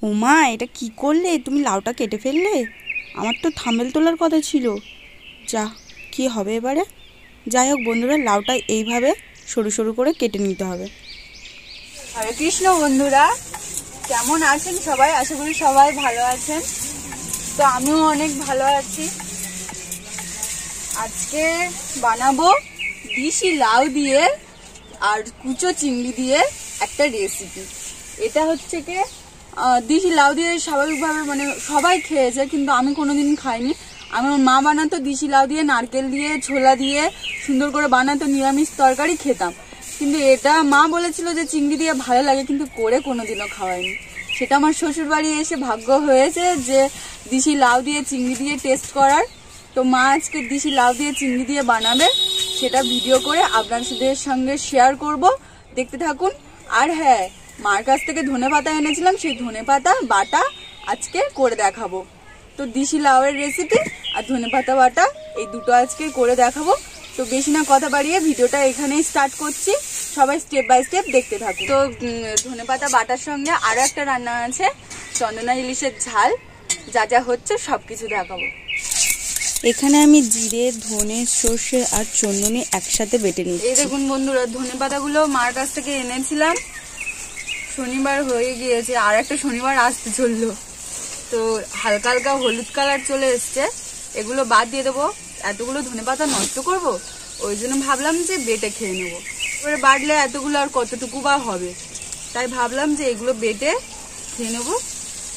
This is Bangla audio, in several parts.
উমা, এটা কি করলে তুমি? লাউটা কেটে ফেললে। আমার তো থাম্বনেল তোলার কথা ছিল। যা, কি হবে এবারে? যাই হোক বন্ধুরা, লাউটা এইভাবে সরু সরু করে কেটে নিতে হবে। হরে কৃষ্ণ বন্ধুরা, কেমন আছেন সবাই? আশা করি সবাই ভালো আছেন। তো আমিও অনেক ভালো আছি। আজকে বানাবো দেশি লাউ দিয়ে আর কুচো চিংড়ি দিয়ে একটা রেসিপি। এটা হচ্ছে কি দেশি লাউ দিয়ে স্বাভাবিকভাবে মানে সবাই খেয়েছে, কিন্তু আমি কোনোদিন খাইনি। আমার মা বানাতো দেশি লাউ দিয়ে, নারকেল দিয়ে, ছোলা দিয়ে সুন্দর করে বানাতো, নিরামিষ তরকারি খেতাম। কিন্তু এটা মা বলেছিল যে চিংড়ি দিয়ে ভালো লাগে, কিন্তু করে কোনোদিনও খাওয়াইনি। সেটা আমার শ্বশুর বাড়ি এসে ভাগ্য হয়েছে যে দেশি লাউ দিয়ে চিংড়ি দিয়ে টেস্ট করার। তো মা আজকে দেশি লাউ দিয়ে চিংড়ি দিয়ে বানাবে, সেটা ভিডিও করে আপনাদের সঙ্গে শেয়ার করব, দেখতে থাকুন। আর হ্যাঁ, মার কাছ থেকে ধনেপাতা এনেছিলাম, সেই ধনেপাতা বাটা আজকে করে দেখাবো। তো দেশি লাউয়ের রেসিপি আর ধনেপাতা বাটা এই দুটো আজকে করে দেখাবো। তো বেশি না কথা বাড়িয়ে ভিডিওটা এখানেই স্টার্ট করছি, সবাই স্টেপ বাই স্টেপ দেখতে থাকুন। তো ধনেপাতা বাটার সঙ্গে আরো একটা রান্না আছে, চন্দনা ইলিশের ঝাল। যা যা হচ্ছে সবকিছু দেখাবো। এখানে আমি জিরে, ধনে, সর্ষে আর চন্দনে একসাথে বেটে নিচ্ছি। এই দেখুন বন্ধুরা, ধনেপাতাগুলো মার কাছ থেকে এনেছিলাম, শনিবার হয়ে গিয়েছে, আর একটা শনিবার আসতে চললো। তো হালকা হালকা হলুদ কালার চলে এসছে, এগুলো বাদ দিয়ে দেবো। এতগুলো ধনেপাতা নষ্ট করব, ওই জন্য ভাবলাম যে বেটে খেয়ে নেবো। এবারে বাটলে এতগুলো আর কতটুকু বা হবে, তাই ভাবলাম যে এগুলো বেটে খেয়ে নেবো।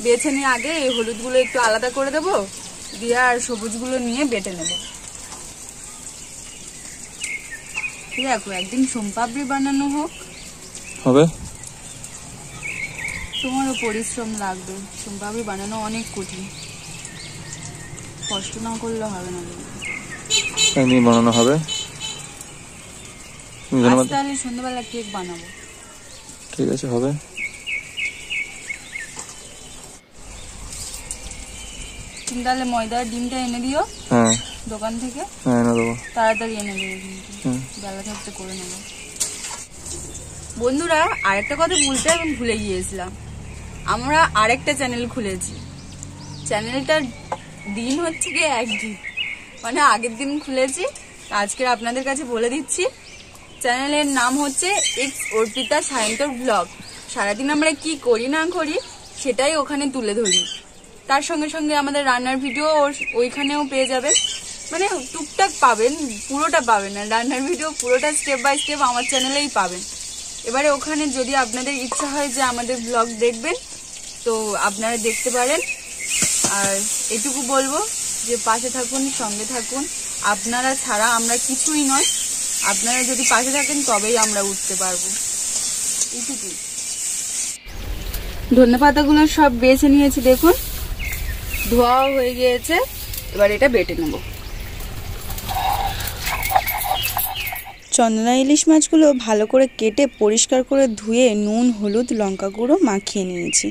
বেছে নিয়ে আগে এই হলুদগুলো একটু আলাদা করে দেবো, দিয়ে আর সবুজগুলো নিয়ে বেটে নেব। দেখো, একদিন সোমপাপড়ি বানানো হোক হবে। তোমারও পরিশ্রম লাগবে, সোমপাপড়ি বানানো অনেক কঠিন, কষ্ট না করলে হবে না। একদিন বানানো হবে। তাহলে সন্ধ্যাবেলা কেক বানাবো। ঠিক আছে, হবে। তুমি তাহলে ময়দার ডিমটা এনে দিও দোকান থেকে। হ্যাঁ, এনে দেবো, তাড়াতাড়ি এনে দিও, কিন্তু বেলা থাকতে করে নেবো। বন্ধুরা, আরেকটা কথা বলতে আমি ভুলে গিয়েছিলাম, আমরা আরেকটা চ্যানেল খুলেছি। চ্যানেলটার দিন হচ্ছে গিয়ে একদিন, মানে আগের দিন খুলেছি। আজকে আপনাদের কাছে বলে দিচ্ছি, চ্যানেলের নাম হচ্ছে ইটস অর্পিতা সায়ন্তর ব্লগ। সারাদিন আমরা কি করি না করি সেটাই ওখানে তুলে ধরি। তার সঙ্গে সঙ্গে আমাদের রান্নার ভিডিও ওইখানেও পেয়ে যাবেন, মানে টুকটাক পাবেন, পুরোটা পাবেন না। রান্নার ভিডিও পুরোটা স্টেপ বাই স্টেপ আমার চ্যানেলেই পাবেন। এবারে ওখানে যদি আপনাদের ইচ্ছা হয় যে আমাদের ব্লগ দেখবেন, তো আপনারা দেখতে পারেন। আর এটুকু বলবো যে পাশে থাকুন, সঙ্গে থাকুন। আপনারা ছাড়া আমরা কিছুই নয়, আপনারা যদি পাশে থাকেন তবেই আমরা উঠতে পারবো। এইটুকুই। ধনেপাতাগুলো সব বেছে নিয়েছি, দেখুন ধোয়াও হয়ে গিয়েছে। এবার এটা বেটে নেব। চন্দনা ইলিশ মাছগুলো ভালো করে কেটে পরিষ্কার করে ধুয়ে নুন, হলুদ, লঙ্কা গুঁড়ো মাখিয়ে নিয়েছি।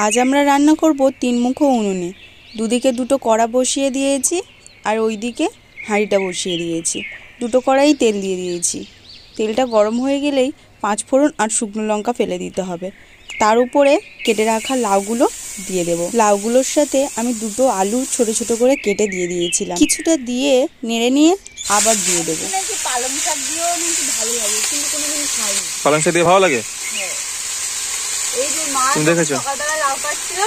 আজ আমরা রান্না করব 3 মুখো উনুনে। দুদিকে দুটো কড়া বসিয়ে দিয়েছি, আর ওইদিকে হাঁড়িটা বসিয়ে দিয়েছি। দুটো কড়াই তেল দিয়ে দিয়েছি। তেলটা গরম হয়ে গেলেই 5 ফোড়ন আর শুকনো লঙ্কা ফেলে দিতে হবে। তার উপরে কেটে রাখা লাউগুলো দিয়ে দেব। লাউগুলোর সাথে আমি দুটো আলু ছোট ছোট করে কেটে দিয়ে দিয়েছিলাম। কিছুটা দিয়ে নেড়ে নিয়ে আবার দিয়ে দেবো। পালং শাক দিয়েও নাকি ভালো লাগে, কিন্তু কোনোদিন খাইনি। পালং শাক দিয়ে ভালো লাগে? এই যে মা সকালবেলা লাউ কাটছিল,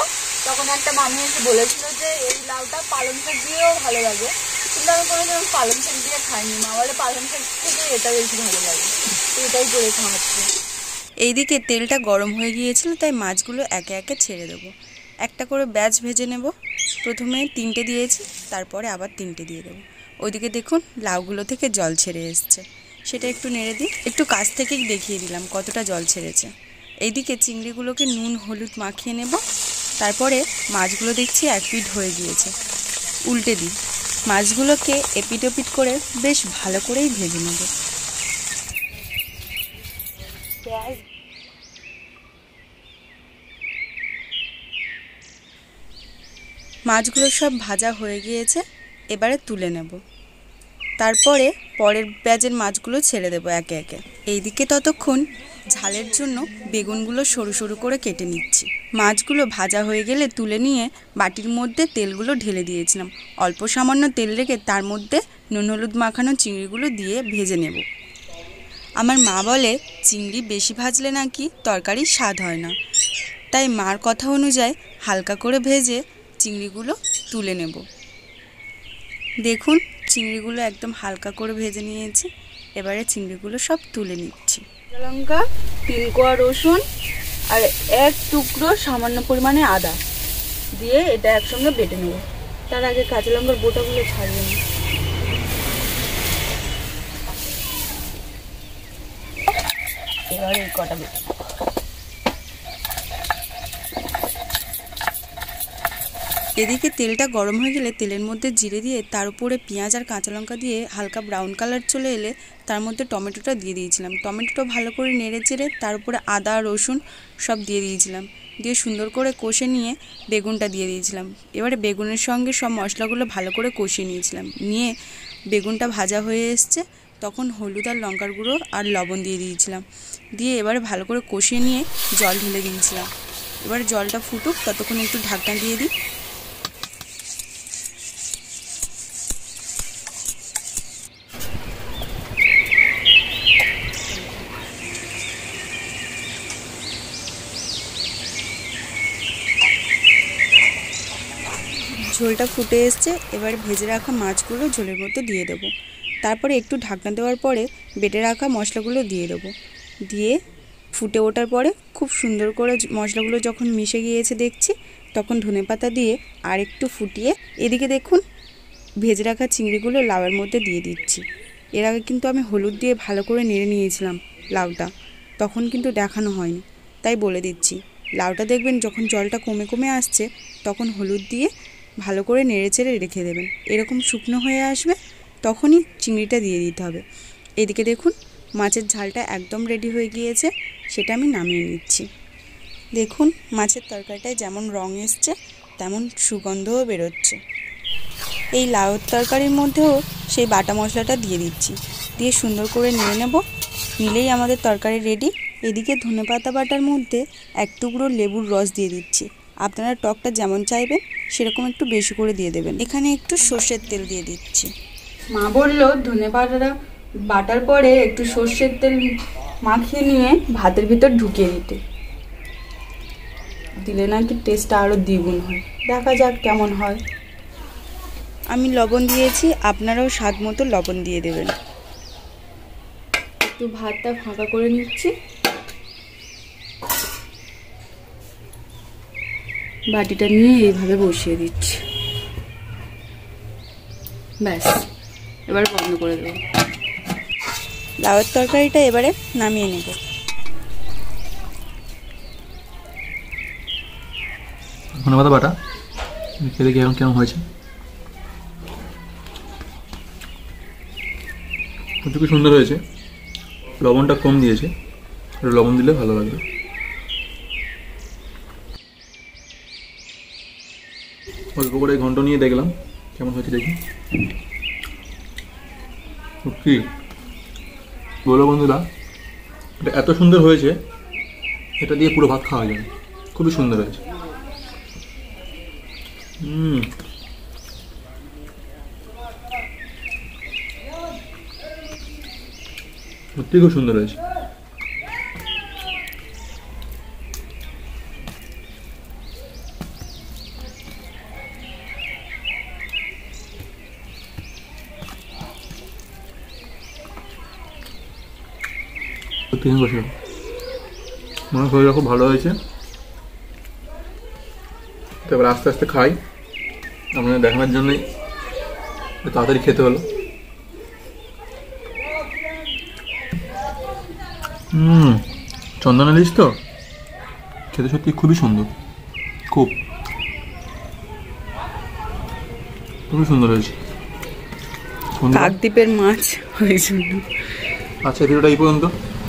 তখন একটা মামি এসে বলেছিল যে এই লাউটা পালং শাক দিয়েও ভালো লাগে, কিন্তু আমি কোনোদিন পালং শাক দিয়ে খাইনি। মা বলে পালং শাক থেকে এটা বেশি ভালো লাগে, তো এটাই করে খাওয়াচ্ছে। এইদিকে তেলটা গরম হয়ে গিয়েছিল, তাই মাছগুলো একে একে ছেড়ে দেবো। একটা করে ব্যাচ ভেজে নেব। প্রথমে 3টে দিয়েছি, তারপরে আবার 3টে দিয়ে দেবো। ওইদিকে দেখুন লাউগুলো থেকে জল ছেড়ে এসছে, সেটা একটু নেড়ে দিই। একটু কাছ থেকেই দেখিয়ে দিলাম কতটা জল ছেড়েছে। এইদিকে চিংড়িগুলোকে নুন হলুদ মাখিয়ে নেব। তারপরে মাছগুলো দেখছি 1 পিঠ হয়ে গিয়েছে, উল্টে দিই। মাছগুলোকে এপিট ওপিট করে বেশ ভালো করেই ভেজে নেব। মাছগুলো সব ভাজা হয়ে গিয়েছে, এবারে তুলে নেব। তারপরে পরের ব্যাচের মাছগুলো ছেড়ে দেবো একে একে। এইদিকে ততক্ষণ ঝালের জন্য বেগুনগুলো সরু সরু করে কেটে নিচ্ছি। মাছগুলো ভাজা হয়ে গেলে তুলে নিয়ে বাটির মধ্যে তেলগুলো ঢেলে দিয়েছিলাম। অল্প সামান্য তেল রেখে তার মধ্যে নুন হলুদ মাখানো চিংড়িগুলো দিয়ে ভেজে নেব। আমার মা বলে চিংড়ি বেশি ভাজলে নাকি তরকারির স্বাদ হয় না, তাই মার কথা অনুযায়ী হালকা করে ভেজে চিংড়িগুলো তুলে নেব। দেখুন চিংড়িগুলো একদম হালকা করে ভেজে নিয়েছি। এবারে চিংড়িগুলো সব তুলে নিচ্ছি। কাঁচা লঙ্কা, 3 কোয়া রসুন আর 1 টুকরো সামান্য পরিমাণে আদা দিয়ে এটা একসঙ্গে বেটে নেব। তার আগে কাঁচা লঙ্কার বোটাগুলো ছাড়িয়ে নিই। এবারে এই কটা বেটে এদিকে তেলটা গরম হয়ে গেলে তেলের মধ্যে জিরে দিয়ে তার উপরে পেঁয়াজ আর কাঁচা লঙ্কা দিয়ে হালকা ব্রাউন কালার চলে এলে তার মধ্যে টমেটোটা দিয়ে দিয়েছিলাম। টমেটোটা ভালো করে নেড়ে চেড়ে তার উপরে আদা রসুন সব দিয়ে দিয়েছিলাম। দিয়ে সুন্দর করে কষে নিয়ে বেগুনটা দিয়ে দিয়েছিলাম। এবারে বেগুনের সঙ্গে সব মশলাগুলো ভালো করে কষিয়ে নিয়েছিলাম। নিয়ে বেগুনটা ভাজা হয়ে এসছে, তখন হলুদ আর লঙ্কার গুঁড়ো আর লবণ দিয়ে দিয়েছিলাম। দিয়ে এবারে ভালো করে কষিয়ে নিয়ে জল ঢেলে দিয়েছিলাম। এবারে জলটা ফুটুক, ততক্ষণ একটু ঢাকনা দিয়ে দিই। ঝোলটা ফুটে এসছে, এবারে ভেজে রাখা মাছগুলো ঝোলের মধ্যে দিয়ে দেবো। তারপরে একটু ঢাকনা দেওয়ার পরে বেটে রাখা মশলাগুলো দিয়ে দেবো। দিয়ে ফুটে ওঠার পরে খুব সুন্দর করে মশলাগুলো যখন মিশে গিয়েছে দেখছি, তখন ধনেপাতা দিয়ে আর একটু ফুটিয়ে এদিকে দেখুন ভেজে রাখা চিংড়িগুলো লাউয়ের মধ্যে দিয়ে দিচ্ছি। এর আগে কিন্তু আমি হলুদ দিয়ে ভালো করে নেড়ে নিয়েছিলাম লাউটা, তখন কিন্তু দেখানো হয়নি, তাই বলে দিচ্ছি। লাউটা দেখবেন যখন জলটা কমে কমে আসছে তখন হলুদ দিয়ে ভালো করে নেড়ে চেড়ে রেখে দেবেন। এরকম শুকনো হয়ে আসবে তখনই চিংড়িটা দিয়ে দিতে হবে। এদিকে দেখুন মাছের ঝালটা একদম রেডি হয়ে গিয়েছে, সেটা আমি নামিয়ে নিচ্ছি। দেখুন মাছের তরকারিটায় যেমন রং এসছে তেমন সুগন্ধও বেরোচ্ছে। এই লাউয়ের তরকারির মধ্যেও সেই বাটা মশলাটা দিয়ে দিচ্ছি। দিয়ে সুন্দর করে নেড়ে নেব, নিলেই আমাদের তরকারি রেডি। এদিকে ধনেপাতা বাটার মধ্যে 1 টুকরো লেবুর রস দিয়ে দিচ্ছি। আপনারা টকটা যেমন চাইবেন সেরকম একটু বেশি করে দিয়ে দেবেন। এখানে একটু সর্ষের তেল দিয়ে দিচ্ছি। মা বললো ধনেপাতাটা বাটার পরে একটু সর্ষের তেল মাখিয়ে নিয়ে ভাতের ভিতর ঢুকিয়ে দিলে নাকি টেস্টটা আরও দ্বিগুণ হয়। দেখা যাক কেমন হয়। আমি লবণ দিয়েছি, আপনারাও স্বাদ মতো লবণ দিয়ে দেবেন। একটু ভাতটা ফাঁকা করে নিচ্ছি। বাটিটা নিয়ে এইভাবে বসিয়ে দিচ্ছি। ব্যাস, এবার বন্ধ করে দেবো। লাউয়ের তরকারিটা এবারে নামিয়ে নেব। ধন্যবাদ বাটা খেতে কি এখন কেমন হয়েছে? খুবই সুন্দর হয়েছে। লবণটা কম দিয়েছে, লবণ দিলে ভালো লাগবে। অল্প করে ঘন্ট নিয়ে দেখলাম কেমন হয়েছে, দেখি কি বলো বন্ধুরা। এটা এত সুন্দর হয়েছে, এটা দিয়ে পুরো ভাত খাওয়া যাবে। খুবই সুন্দর হয়েছে। সত্যি খুব সুন্দর হয়েছে। মনে শরীরটা খুব ভালো হয়েছে। তারপর আস্তে আস্তে খাই, আপনাদের দেখানোর জন্যই তাড়াতাড়ি খেতে হলো। চন্দনা ইলিশ তো খেতে সত্যি খুবই সুন্দর, খুবই সুন্দর হয়েছে। কাকদ্বীপের মাছ ওই জন্য। আচ্ছা, ভিডিওটা এই পর্যন্ত।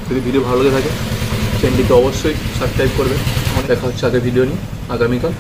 যদি ভিডিও ভালো লেগে থাকে চ্যানেলটিকে অবশ্যই সাবস্ক্রাইব করবে। দেখা হচ্ছে আগে ভিডিও নিয়ে আগামীকাল।